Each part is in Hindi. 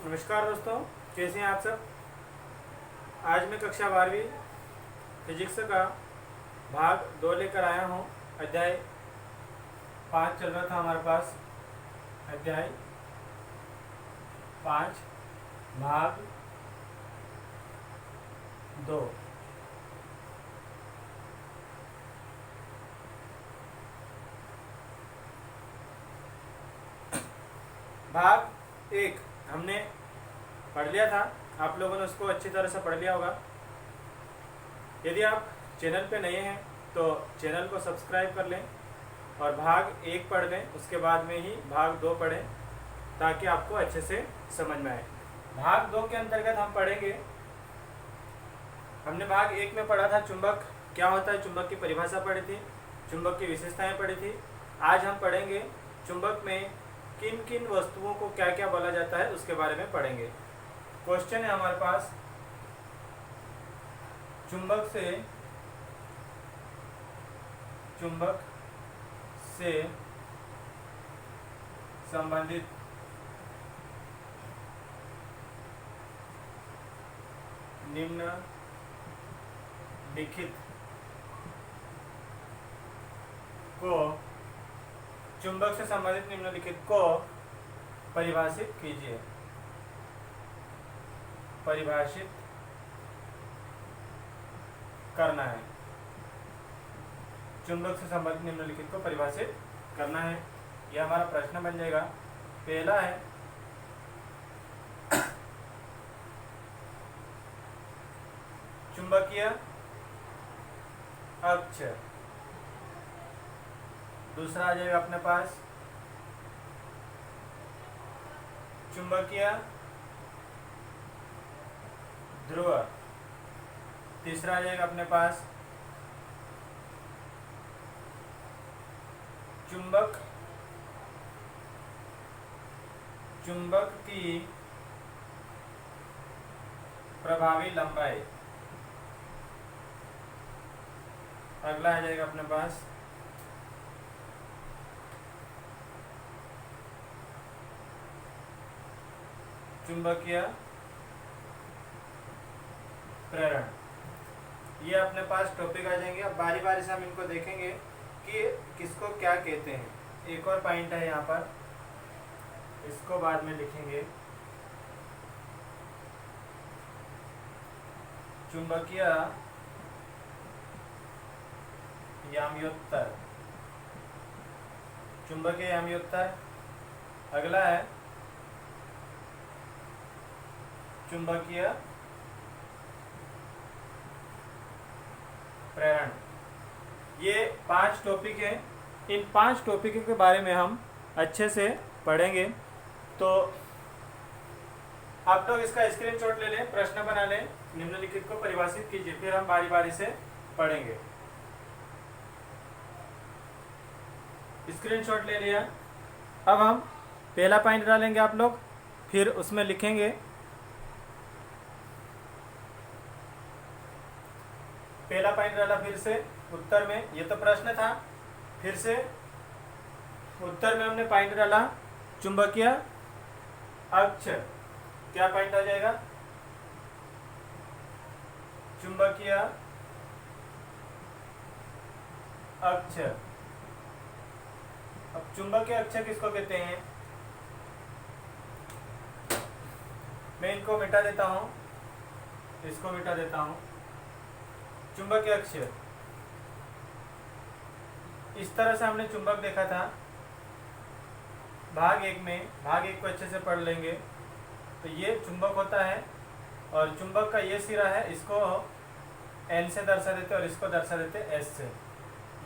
नमस्कार दोस्तों, कैसे हैं आप सब। आज मैं कक्षा 12वीं फिजिक्स का भाग 2 लेकर आया हूं। अध्याय 5 चल रहा था हमारे पास। अध्याय 5 भाग 2। भाग 1 हमने पढ़ लिया था। आप लोगों ने उसको अच्छी तरह से पढ़ लिया होगा। यदि आप चैनल पे नए हैं तो चैनल को सब्सक्राइब कर लें और भाग 1 पढ़ लें, उसके बाद में ही भाग 2 पढ़ें ताकि आपको अच्छे से समझ में आए। भाग 2 के अंतर्गत हम पढ़ेंगे, हमने भाग 1 में पढ़ा था चुंबक क्या होता है, चुंबक की परिभाषा पढ़ी थी, चुंबक की विशेषताएं पढ़ी थी। आज हम पढ़ेंगे चुंबक में किन किन वस्तुओं को क्या क्या बोला जाता है, उसके बारे में पढ़ेंगे। क्वेश्चन है हमारे पास, चुंबक से संबंधित निम्नलिखित को चुंबक से संबंधित निम्नलिखित को परिभाषित कीजिए। परिभाषित करना है, चुंबक से संबंधित निम्नलिखित को परिभाषित करना है। यह हमारा प्रश्न बन जाएगा। पहला है चुंबकीय अक्ष। दूसरा आ जाएगा अपने पास चुंबकीय ध्रुव। तीसरा आ जाएगा अपने पास चुंबक की प्रभावी लंबाई। अगला आ जाएगा अपने पास चुंबकीय प्रेरण। ये अपने पास टॉपिक आ जाएंगे। अब बारी बारी से हम इनको देखेंगे कि किसको क्या कहते हैं। एक और पॉइंट है यहाँ पर, इसको बाद में लिखेंगे। चुंबकीय याम्योत्तर। चुंबकीय याम्योत्तर। अगला है चुंबकीय प्रेरण। ये 5 टॉपिक हैं। इन 5 टॉपिक के बारे में हम अच्छे से पढ़ेंगे। तो आप लोग इसका स्क्रीनशॉट ले लें, प्रश्न बना लें, निम्नलिखित को परिभाषित कीजिए, फिर हम बारी बारी से पढ़ेंगे। स्क्रीनशॉट ले लिया। अब हम पहला पॉइंट डालेंगे आप लोग, फिर उसमें लिखेंगे पहला पॉइंट डाला, फिर से उत्तर में, ये तो प्रश्न था, फिर से उत्तर में हमने पॉइंट डाला चुंबकीय अक्ष। क्या पॉइंट आ जाएगा? चुंबकीय अक्ष। अब चुंबकीय अक्ष किसको कहते हैं? मैं इनको मिटा देता हूं, इसको मिटा देता हूं। चुंबकीय अक्ष, इस तरह से हमने चुंबक देखा था भाग 1 में। भाग 1 को अच्छे से पढ़ लेंगे तो ये चुंबक होता है और चुंबक का ये सिरा है, इसको N से दर्शा देते और इसको दर्शा देते S से।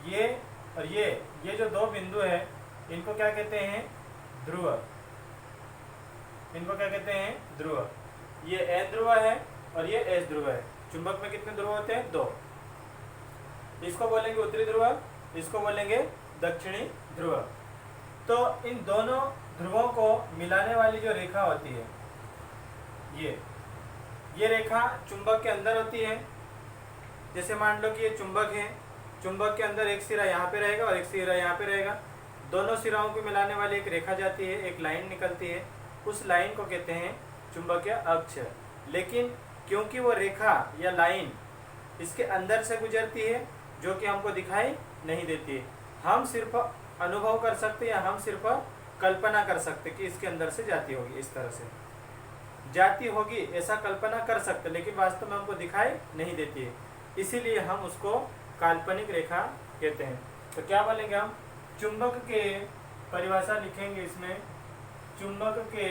ये और ये जो 2 बिंदु है, इनको क्या कहते हैं? ध्रुव। इनको क्या कहते हैं? ध्रुव। ये N ध्रुव है और ये S ध्रुव है। चुंबक में कितने ध्रुव होते हैं? 2। इसको बोलेंगे उत्तरी ध्रुव, इसको बोलेंगे दक्षिणी ध्रुव। तो इन दोनों ध्रुवों को मिलाने वाली जो रेखा होती है, ये रेखा चुंबक के अंदर होती है। जैसे मान लो कि ये चुंबक है, चुंबक के अंदर एक सिरा यहाँ पे रहेगा और एक सिरा यहाँ पे रहेगा। दोनों सिराओं को मिलाने वाली एक रेखा जाती है, एक लाइन निकलती है, उस लाइन को कहते हैं चुंबकीय अक्ष। लेकिन क्योंकि वो रेखा या लाइन इसके अंदर से गुजरती है जो कि हमको दिखाई नहीं देती है, हम सिर्फ अनुभव कर सकते या हम सिर्फ कल्पना कर सकते कि इसके अंदर से जाती होगी, इस तरह से जाती होगी ऐसा कल्पना कर सकते, लेकिन वास्तव में हमको दिखाई नहीं देती है, इसीलिए हम उसको काल्पनिक रेखा कहते हैं। तो क्या बोलेंगे हम, चुंबक के परिभाषा लिखेंगे इसमें, चुंबक के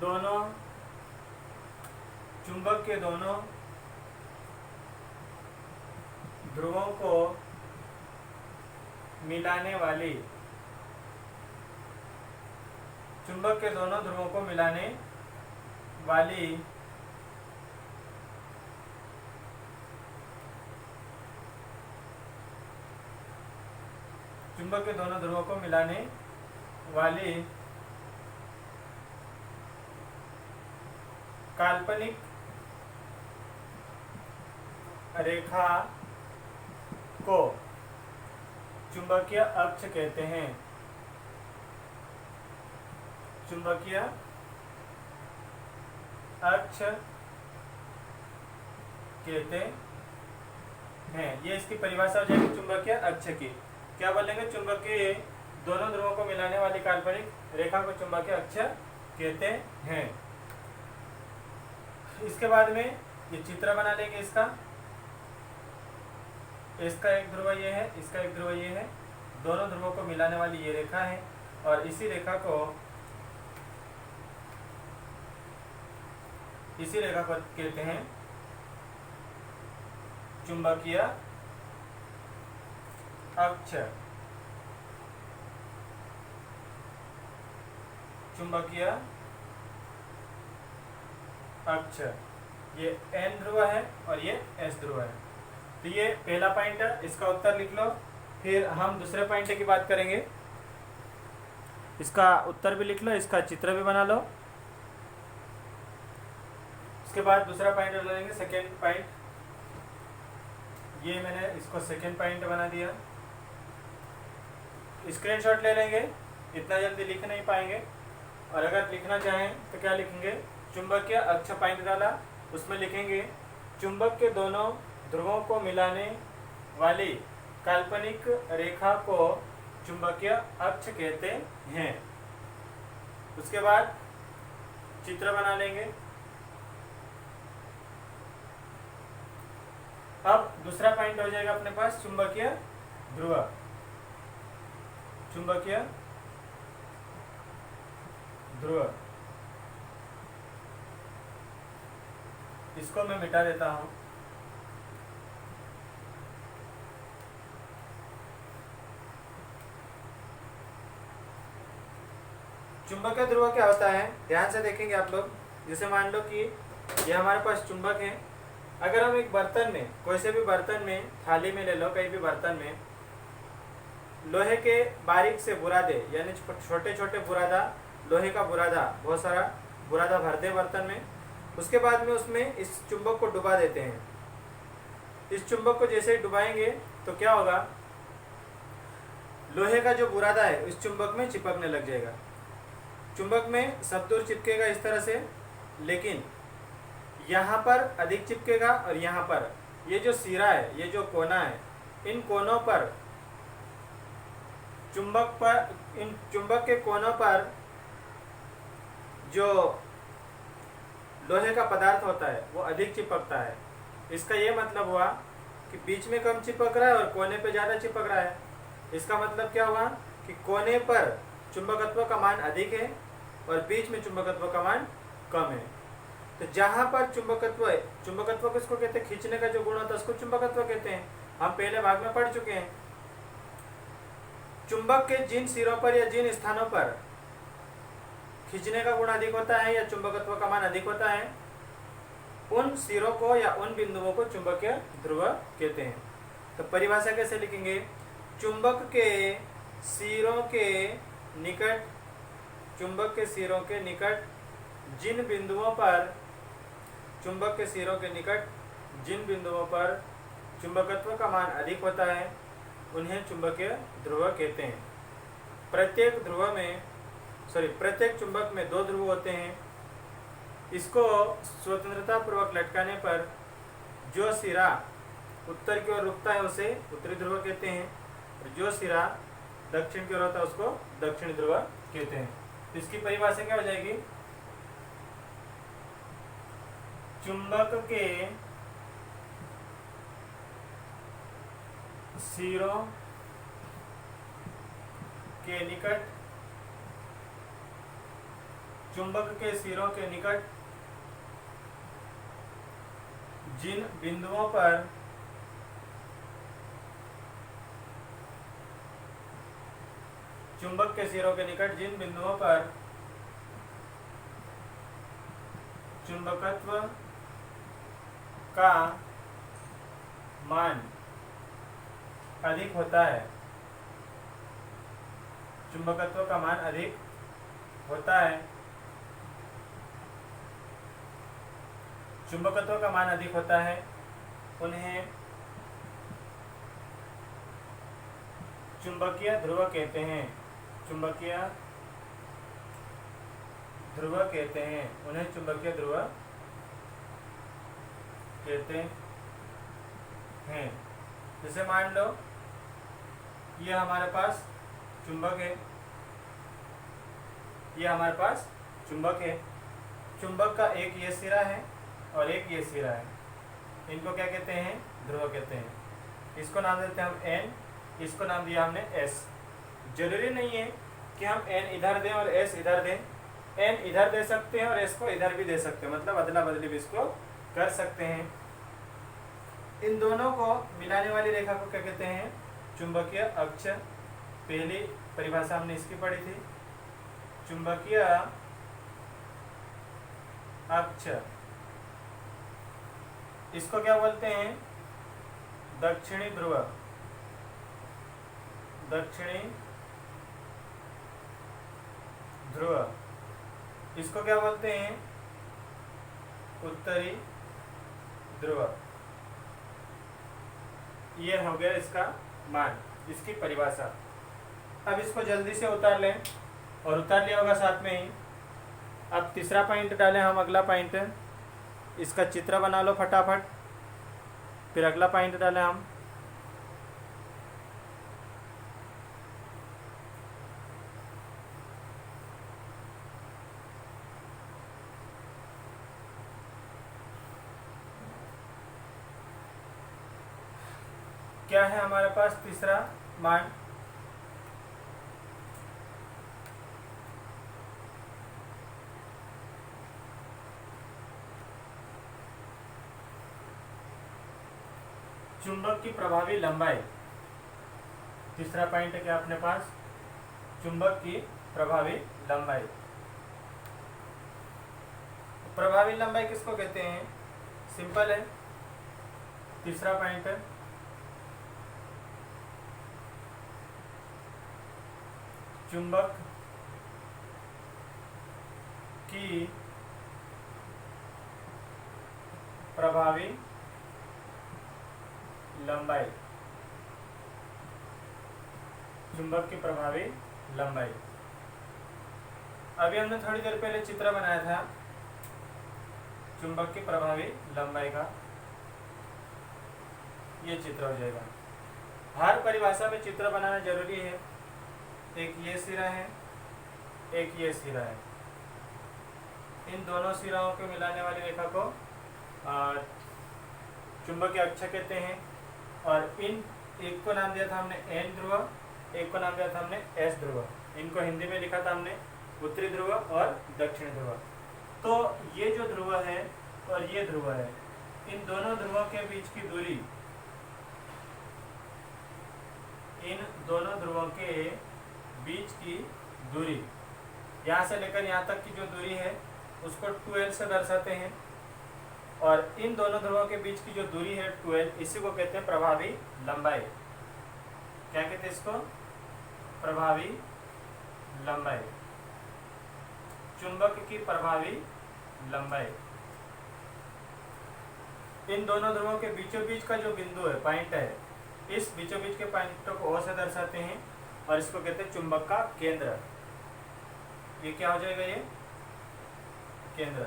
दोनों ध्रुवों को मिलाने वाली, चुंबक के दोनों ध्रुवों को मिलाने वाली चुंबक के दोनों ध्रुवों को मिलाने वाली काल्पनिक रेखा को चुंबकीय अक्ष कहते हैं। चुंबकीय अक्ष कहते हैं। ये इसकी परिभाषा हो जाएगी चुंबकीय अक्ष की। क्या बोलेंगे, चुंबक के दोनों ध्रुवों को मिलाने वाली काल्पनिक रेखा को चुंबकीय अक्ष कहते हैं। इसके बाद में ये चित्र बना लेंगे इसका एक ध्रुव ये है, इसका एक ध्रुव ये है, दोनों ध्रुवों को मिलाने वाली ये रेखा है, और इसी रेखा को कहते हैं चुंबकीय अक्ष। चुंबकीय अक्ष, ये N ध्रुव है और ये S ध्रुव है। तो ये पहला पॉइंट है, इसका उत्तर लिख लो। फिर हम दूसरे पॉइंट की बात करेंगे, इसका उत्तर भी लिख लो, इसका चित्र भी बना लो। उसके बाद दूसरा पॉइंट लेंगे, सेकेंड पॉइंट। ये मैंने इसको सेकेंड पॉइंट बना दिया। स्क्रीनशॉट ले लेंगे, इतना जल्दी लिख नहीं पाएंगे, और अगर लिखना चाहें तो क्या लिखेंगे, चुंबकीय अक्ष पॉइंट डाला, उसमें लिखेंगे चुंबक के दोनों ध्रुवों को मिलाने वाली काल्पनिक रेखा को चुंबकीय अक्ष कहते हैं। उसके बाद चित्र बना लेंगे। अब दूसरा पॉइंट हो जाएगा अपने पास चुंबकीय ध्रुव। चुंबकीय ध्रुव, इसको मैं मिटा देता हूं। चुंबकीय ध्रुव क्या होता है, ध्यान से देखेंगे आप लोग। जैसे मान लो कि ये हमारे पास चुंबक है। अगर हम एक बर्तन में, कोई से भी बर्तन में, थाली में ले लो, कहीं भी बर्तन में लोहे के बारीक से बुरादे, यानी छोटे छोटे बुरादा, लोहे का बुरादा, बहुत सारा बुरादा भर दे बर्तन में। उसके बाद में उसमें इस चुंबक को डुबा देते हैं। इस चुंबक को जैसे ही डुबाएंगे तो क्या होगा, लोहे का जो बुरादा है इस चुंबक में चिपकने लग जाएगा। चुंबक में सब दूर चिपकेगा इस तरह से, लेकिन यहाँ पर अधिक चिपकेगा, और यहाँ पर ये जो सिरा है, ये जो कोना है, इन कोनों पर इन चुंबक के कोनों पर जो लोहे का पदार्थ होता है वो अधिक चिपकता है। इसका ये मतलब हुआ कि बीच में कम चिपक रहा है और कोने पे ज़्यादा चिपक रहा है। इसका मतलब क्या हुआ कि कोने पर चुंबकत्व का मान अधिक है और बीच में चुंबकत्व का मान कम है। तो जहाँ पर चुंबकत्व किसको कहते हैं, खींचने का जो गुण होता है उसको चुंबकत्व कहते हैं। हम पहले भाग में पढ़ चुके हैं। चुंबक के जिन सिरों पर या जिन स्थानों पर खींचने का गुण अधिक होता है या चुंबकत्व का मान अधिक होता है, उन सिरों को या उन बिंदुओं को चुंबकीय ध्रुव कहते हैं। तो परिभाषा कैसे लिखेंगे, चुंबक के सिरों के निकट, चुंबक के सिरों के निकट जिन बिंदुओं पर, चुंबक के सिरों के निकट जिन बिंदुओं पर चुंबकत्व का मान अधिक होता है उन्हें चुंबकीय ध्रुव कहते हैं। प्रत्येक चुंबक में 2 ध्रुव होते हैं। इसको स्वतंत्रता पूर्वक लटकाने पर जो सिरा उत्तर की ओर रुकता है उसे उत्तरी ध्रुव कहते हैं, और जो सिरा दक्षिण की ओर होता है उसको दक्षिणी ध्रुव कहते हैं। तो इसकी परिभाषा क्या हो जाएगी? चुंबक के सिरों के निकट जिन बिंदुओं पर चुंबक के सिरों के निकट जिन बिंदुओं पर चुंबकत्व का मान अधिक होता है, चुंबकत्व का मान अधिक होता है, चुंबकत्व का मान अधिक होता है, उन्हें चुंबकीय ध्रुव कहते हैं। चुंबकीय ध्रुव कहते हैं, उन्हें चुंबकीय ध्रुव कहते हैं। जैसे मान लो ये हमारे पास चुंबक है, ये हमारे पास चुंबक है। चुंबक का एक ये सिरा है और एक ये सिरा है, इनको क्या कहते हैं? ध्रुव कहते हैं। इसको नाम देते हैं हम N, इसको नाम दिया हमने S। जरूरी नहीं है कि हम N इधर दें और S इधर दें, N इधर दे सकते हैं और S को इधर भी दे सकते हैं, मतलब अदला बदली भी इसको कर सकते हैं। इन दोनों को मिलाने वाली रेखा को क्या कहते हैं? चुंबकीय अक्ष। पहली परिभाषा हमने इसकी पढ़ी थी, चुंबकीय अक्ष। इसको क्या बोलते हैं? दक्षिणी ध्रुव। दक्षिणी ध्रुव। इसको क्या बोलते हैं? उत्तरी ध्रुव। ये हो गया इसका मान, इसकी परिभाषा। अब इसको जल्दी से उतार लें, और उतार लिया होगा साथ में ही। अब तीसरा पॉइंट डालें हम, अगला पॉइंट। इसका चित्र बना लो फटाफट, फिर अगला पॉइंट डालें हम। क्या है हमारे पास तीसरा मान? चुंबक की प्रभावी लंबाई। तीसरा पॉइंट है क्या अपने पास? चुंबक की प्रभावी लंबाई। प्रभावी लंबाई किसको कहते हैं? सिंपल है। तीसरा पॉइंट है चुंबक की प्रभावी लंबाई। चुंबक की प्रभावी लंबाई। अभी हमने थोड़ी देर पहले चित्र बनाया था चुंबक की प्रभावी लंबाई का, ये चित्र हो जाएगा। हर परिभाषा में चित्र बनाना जरूरी है। एक ये सिरा है, एक ये सिरा है। इन दोनों सिराओं को मिलाने वाली रेखा को चुंबकीय अक्ष कहते हैं। और इन एक को नाम दिया था हमने N ध्रुव, एक को नाम दिया था हमने S ध्रुव। इनको हिंदी में लिखा था हमने उत्तरी ध्रुव और दक्षिण ध्रुव। तो ये जो ध्रुव है और ये ध्रुव है, इन दोनों ध्रुवों के बीच की दूरी, इन दोनों ध्रुवों के बीच की दूरी, यहाँ से लेकर यहाँ तक की जो दूरी है उसको 2L से दर्शाते हैं। और इन दोनों ध्रुवों के बीच की जो दूरी है 2L, इसी को कहते हैं प्रभावी लंबाई। क्या कहते हैं इसको? प्रभावी लंबाई। चुंबक की प्रभावी लंबाई। इन दोनों ध्रुवों के बीचों बीच का जो बिंदु है, पॉइंट है, इस बीचों बीच के पॉइंट को O से दर्शाते हैं। और इसको कहते हैं चुंबक का केंद्र। ये क्या हो जाएगा, ये केंद्र।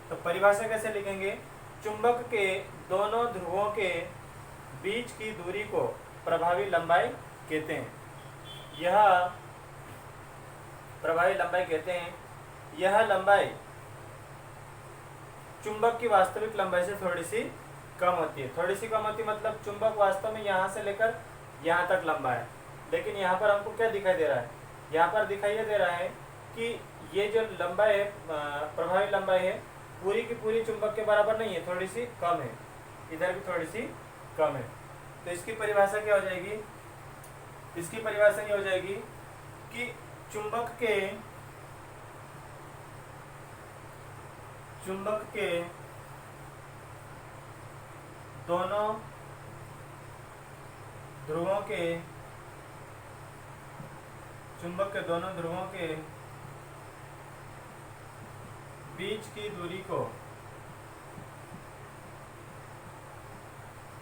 तो परिभाषा कैसे लिखेंगे, चुंबक के दोनों ध्रुवों के बीच की दूरी को प्रभावी लंबाई कहते हैं। यह प्रभावी लंबाई कहते हैं। यह लंबाई चुंबक की वास्तविक लंबाई से थोड़ी सी कम होती है। थोड़ी सी कम होती मतलब चुंबक वास्तव में यहाँ से लेकर यहाँ तक लंबा है, लेकिन यहाँ पर हमको क्या दिखाई दे रहा है, यहाँ पर दिखाई दे रहा है कि ये जो लंबाई है, प्रभावी लंबाई है, पूरी की पूरी चुंबक के बराबर नहीं है, थोड़ी सी कम है, इधर भी थोड़ी सी कम है। तो इसकी परिभाषा क्या हो जाएगी, इसकी परिभाषा ये हो जाएगी कि चुंबक के दोनों ध्रुवों के बीच की दूरी को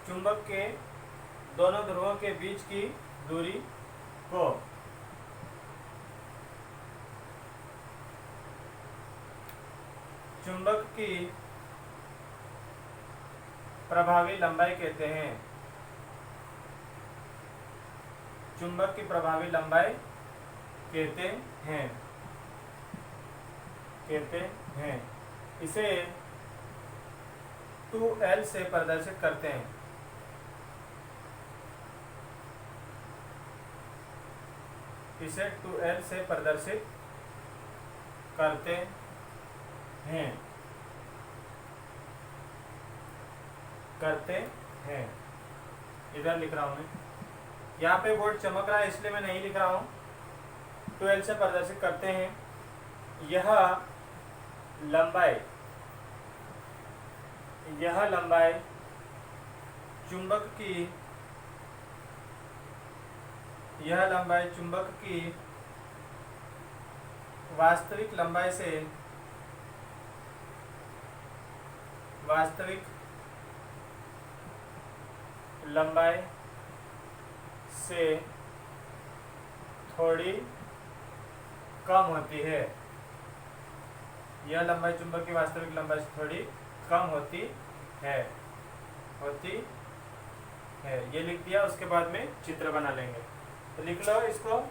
चुंबक के दोनों ध्रुवों के बीच की दूरी को चुंबक की प्रभावी लंबाई कहते हैं। चुंबक की प्रभावी लंबाई कहते हैं। इसे 2L से प्रदर्शित करते हैं। इसे 2L से प्रदर्शित करते हैं। इधर लिख रहा हूं मैं, यहाँ पे बोर्ड चमक रहा है इसलिए मैं नहीं लिख रहा हूँ। 2L से प्रदर्शित करते हैं। यह लंबाई चुंबक की वास्तविक लंबाई से थोड़ी कम होती है। यह लंबाई चुंबक की वास्तविक लंबाई से थोड़ी कम होती है। ये लिख दिया। उसके बाद में चित्र बना लेंगे। तो लिख लो इसको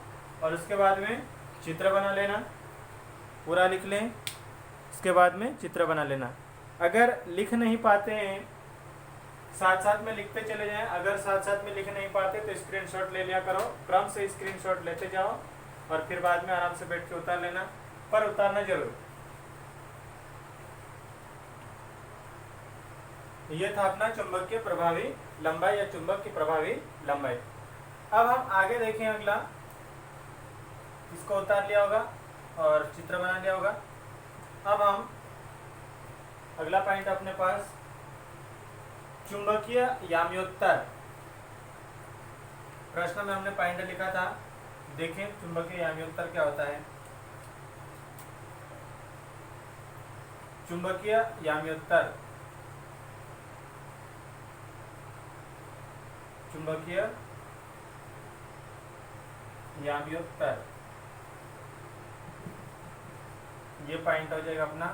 और उसके बाद में चित्र बना लेना। पूरा लिख लें, उसके बाद में चित्र बना लेना। अगर लिख नहीं पाते हैं, साथ साथ में लिखते चले जाएं। अगर साथ साथ में लिख नहीं पाते तो स्क्रीनशॉट ले लिया करो। क्रम से स्क्रीनशॉट लेते जाओ और फिर बाद में आराम से बैठ के उतार लेना, पर उतारना जरूर। ये था अपना चुंबक की प्रभावी लंबाई या चुंबक की प्रभावी लंबाई। अब हम आगे देखें। अगला, इसको उतार लिया होगा और चित्र बना लिया होगा। अब हम अगला पॉइंट अपने पास चुंबकीय याम्योत्तर। प्रश्न में हमने पॉइंट लिखा था, देखें चुंबकीय याम्योत्तर क्या होता है। चुंबकीय याम्योत्तर ये पॉइंट हो जाएगा अपना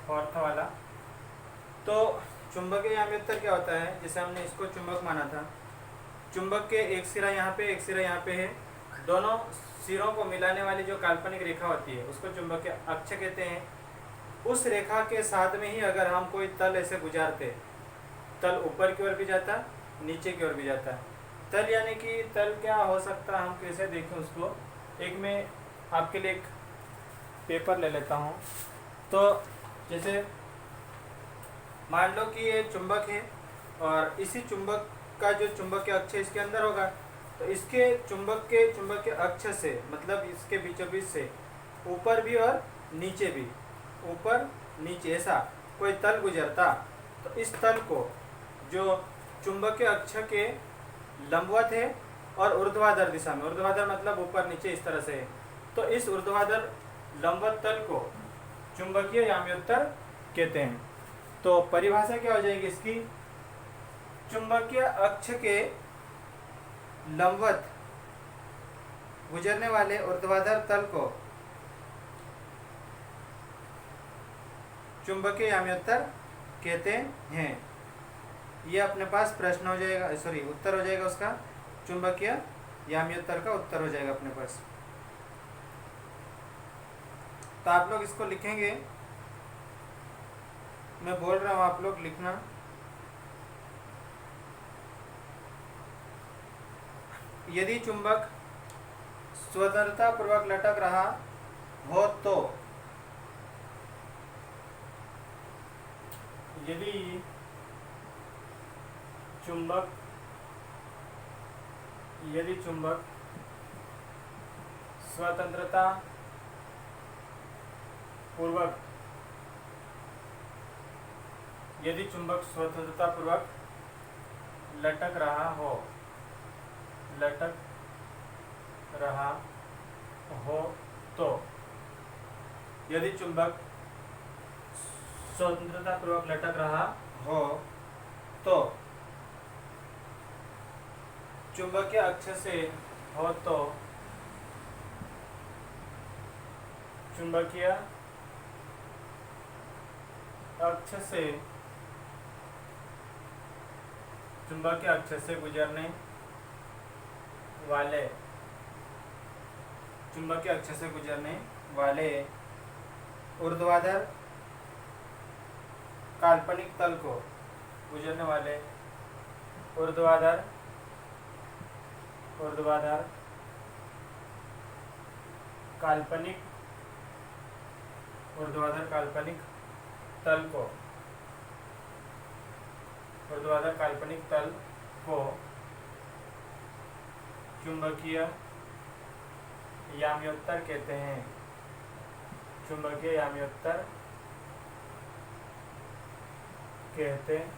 फोर्थ वाला। तो चुंबकीय याम्योत्तर क्या होता है, जैसे हमने इसको चुंबक माना था। चुंबक के एक सिरा यहाँ पे, एक सिरा यहाँ पे है। दोनों सिरों को मिलाने वाली जो काल्पनिक रेखा होती है उसको चुंबकीय अक्ष कहते हैं। उस रेखा के साथ में ही अगर हम कोई तल ऐसे गुजारते, तल ऊपर की ओर भी जाता, नीचे की ओर भी जाता है। तल यानी कि तल क्या हो सकता है, हम कैसे देखें उसको। एक मैं आपके लिए एक पेपर ले लेता हूँ। तो जैसे मान लो कि ये चुंबक है और इसी चुंबक का जो चुंबकीय अक्ष इसके अंदर होगा, तो इसके चुंबकीय अक्ष से मतलब इसके बीचों बीच से ऊपर भी और नीचे भी, ऊपर नीचे ऐसा कोई तल गुजरता, तो इस तल को जो चुंबकीय अक्ष के लंबवत है और ऊर्ध्वाधर दिशा में, ऊर्ध्वाधर मतलब ऊपर नीचे इस तरह से है, तो इस ऊर्ध्वाधर लंबवत तल को चुंबकीय याम्योत्तर कहते हैं। तो परिभाषा क्या हो जाएगी इसकी, चुंबकीय अक्ष के लंबवत गुजरने वाले ऊर्ध्वाधर तल को चुंबकीय याम्योत्तर कहते हैं। ये अपने पास प्रश्न हो जाएगा, सॉरी उत्तर हो जाएगा उसका, चुंबकीय याम्योत्तर का उत्तर हो जाएगा अपने पास। तो आप लोग इसको लिखेंगे, मैं बोल रहा हूँ आप लोग लिखना। यदि चुंबक स्वतंत्रता पूर्वक लटक रहा हो तो, यदि चुंबक स्वतंत्रता पूर्वक लटक रहा हो तो, यदि चुंबक स्वतंत्रता पूर्वक लटक रहा हो तो, चुंबकीय अक्ष से हो तो, चुंबकीय अक्ष से गुजरने वाले ऊर्ध्वाधर काल्पनिक तल को ऊर्ध्वाधर काल्पनिक तल को चुंबकीय याम्योत्तर कहते हैं। चुंबकीय याम्योत्तर कहते हैं।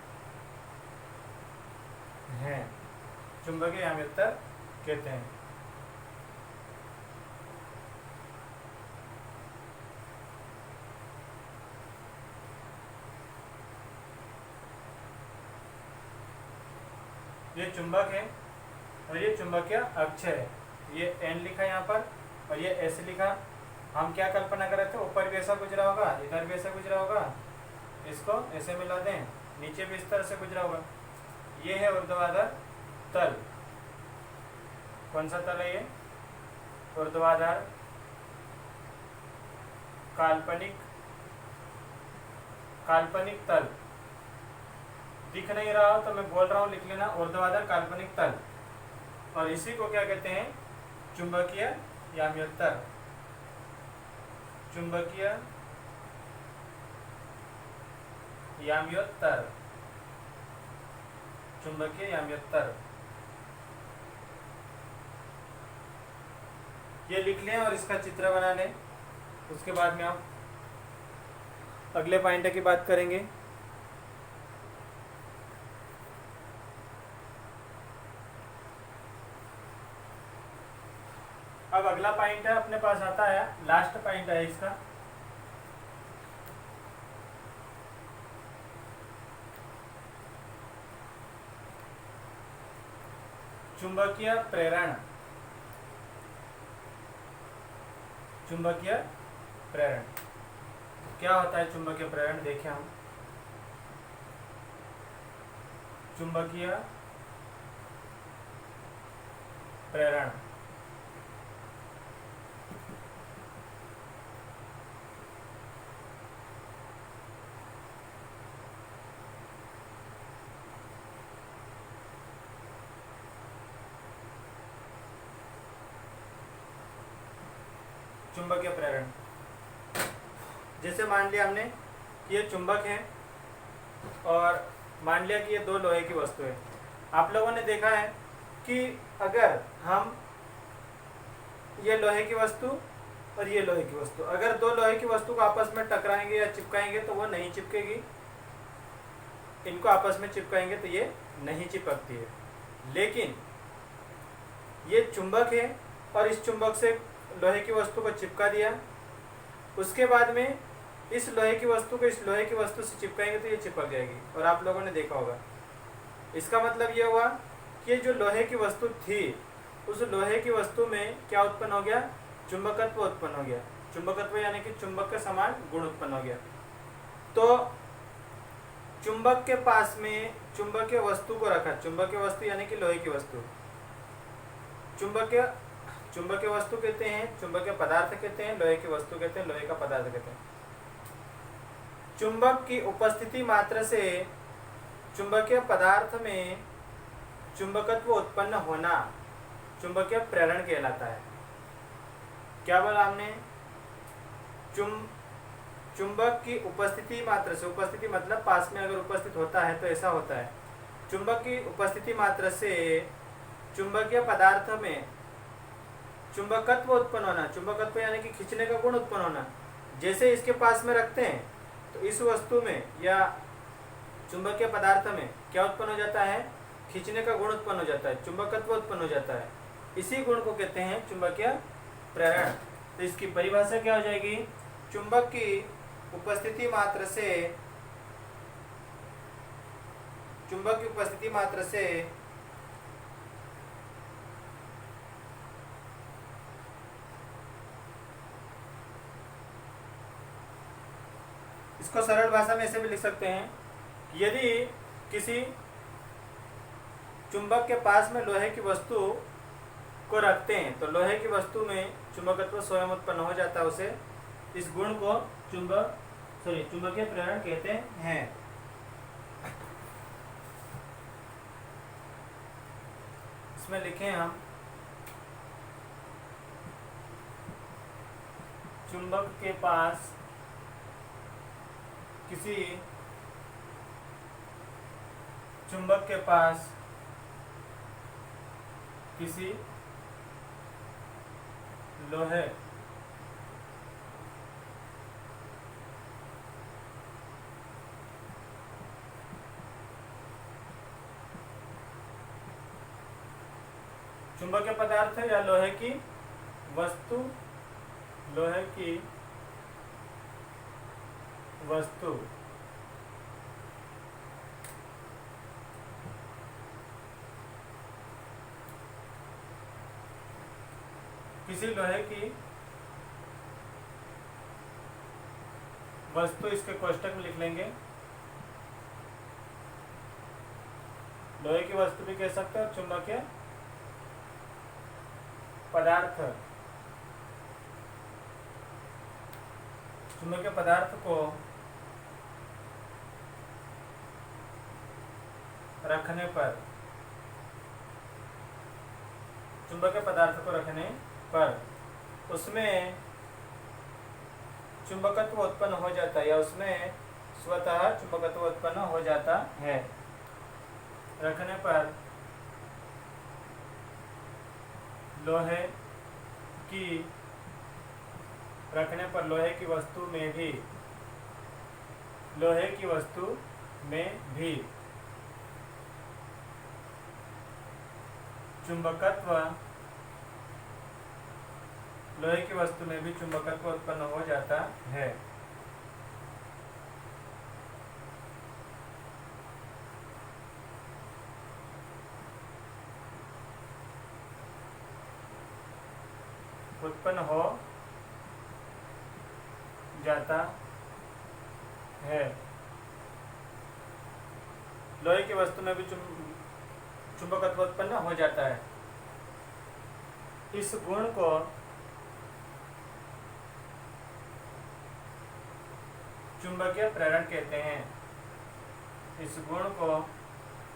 ये चुंबक है और ये चुंबकीय अक्ष है। ये N लिखा यहाँ पर और ये S लिखा। हम क्या कल्पना कर रहे थे, ऊपर भी ऐसा गुजरा होगा, इधर भी ऐसा गुजरा होगा, इसको ऐसे मिला दें, नीचे भी इस तरह से गुजरा होगा। ये है ऊर्ध्वाधर तल। कौन सा तल है ये? ऊर्ध्वाधर काल्पनिक तल। दिख नहीं रहा हो तो मैं बोल रहा हूँ, लिख लेना, ऊर्ध्वाधर काल्पनिक तल। और इसी को क्या कहते हैं? चुंबकीय याम्योत्तर। चुंबकीय याम्योत्तर। ये लिख लें और इसका चित्र बना लें। उसके बाद में हम अगले पॉइंट की बात करेंगे। अब अगला पॉइंट है अपने पास आता है, लास्ट पॉइंट है इसका, चुंबकीय प्रेरण। क्या होता है चुंबकीय प्रेरण? देखें हम। चुंबकीय प्रेरण चुंबकीय प्रेरण, जैसे मान लिया हमने कि ये चुंबक है और मान लिया कि ये दो लोहे की वस्तु है। आप लोगों ने देखा है कि अगर हम ये लोहे की वस्तु और ये लोहे की वस्तु, अगर दो लोहे की वस्तु को आपस में टकराएंगे या चिपकाएंगे तो वो नहीं चिपकेगी। इनको आपस में चिपकाएंगे तो ये नहीं चिपकती है। लेकिन ये चुंबक है और इस चुंबक से लोहे की वस्तु को चिपका दिया, उसके बाद में इस लोहे की वस्तु को इस लोहे की वस्तु से चिपकाएंगे तो ये चिपक जाएगी। और आप लोगों ने देखा होगा, इसका मतलब ये हुआ कि जो लोहे की वस्तु थी उस लोहे की वस्तु में क्या उत्पन्न हो गया? चुंबकत्व उत्पन्न हो गया। चुंबकत्व यानी कि चुंबक के समान गुण उत्पन्न हो गया। तो चुंबक के पास में चुंबकीय वस्तु को रखा। चुंबकीय वस्तु यानी कि लोहे की वस्तु। चुंबकीय वस्तु कहते हैं, चुंबकीय पदार्थ कहते हैं, लोहे की वस्तु कहते हैं, लोहे का पदार्थ कहते हैं। चुंबक की उपस्थिति मात्र से चुंबकीय पदार्थ में चुंबकत्व उत्पन्न होना चुंबकीय प्रेरण कहलाता है। क्या बोला हमने? चुंबक की उपस्थिति मात्र से, उपस्थिति मतलब पास में अगर उपस्थित होता है तो ऐसा होता है। चुंबक की उपस्थिति मात्र से चुंबकीय पदार्थ में चुंबकत्व उत्पन्न होना। चुंबकत्व यानी कि खींचने का गुण उत्पन्न होना। जैसे इसके पास में रखते हैं तो इस वस्तु में या चुंबकीय पदार्थ में क्या उत्पन्न हो जाता है? खींचने का गुण उत्पन्न हो जाता है, चुंबकत्व उत्पन्न हो जाता है। इसी गुण को कहते हैं चुंबकीय प्रेरण। तो इसकी परिभाषा क्या हो जाएगी? चुंबक की उपस्थिति मात्र से, चुंबक की उपस्थिति मात्र से इसको सरल भाषा में ऐसे भी लिख सकते हैं, यदि किसी चुंबक के पास में लोहे की वस्तु को रखते हैं तो लोहे की वस्तु में चुंबकत्व स्वयं उत्पन्न हो जाता है। उसे, इस गुण को चुंबकीय प्रेरण कहते हैं। इसमें लिखें हम, चुंबक के पास किसी चुंबक के पास किसी लोहे चुंबकीय पदार्थ या लोहे की वस्तु, लोहे की वस्तु किसी लोहे की वस्तु, इसके कोष्टक में लिख लेंगे। लोहे की वस्तु भी कह सकते हैं, चुंबकीय पदार्थ, चुंबकीय पदार्थ को रखने पर, चुंबकीय पदार्थ को रखने पर उसमें चुंबकत्व उत्पन्न हो जाता है या उसमें स्वतः चुंबकत्व उत्पन्न हो जाता है। रखने पर लोहे की वस्तु में भी, लोहे की वस्तु में भी चुंबकत्व, लोहे की वस्तु में भी चुंबकत्व उत्पन्न हो जाता है। उत्पन्न हो जाता है। लोहे की वस्तु में भी चुंबकत्व उत्पन्न हो जाता है। इस गुण को चुंबकीय प्रेरण कहते हैं। इस गुण को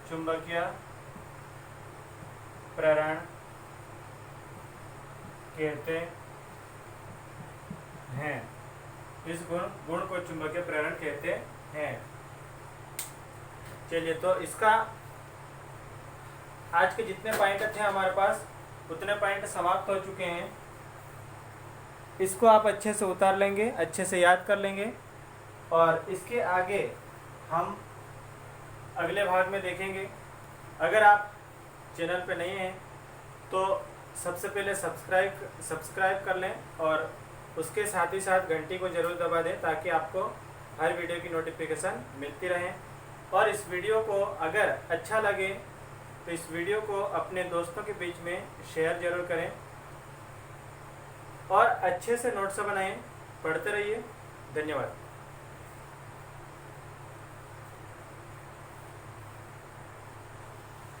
चुंबकीय प्रेरण कहते हैं। इस गुण को चुंबकीय प्रेरण कहते हैं। चलिए, तो इसका आज के जितने पॉइंट थे हमारे पास उतने पॉइंट समाप्त हो चुके हैं। इसको आप अच्छे से उतार लेंगे, अच्छे से याद कर लेंगे और इसके आगे हम अगले भाग में देखेंगे। अगर आप चैनल पे नए हैं तो सबसे पहले सब्सक्राइब कर लें और उसके साथ ही साथ घंटी को ज़रूर दबा दें ताकि आपको हर वीडियो की नोटिफिकेशन मिलती रहे। और इस वीडियो को अगर अच्छा लगे तो इस वीडियो को अपने दोस्तों के बीच में शेयर जरूर करें और अच्छे से नोट्स बनाएं। पढ़ते रहिए। धन्यवाद।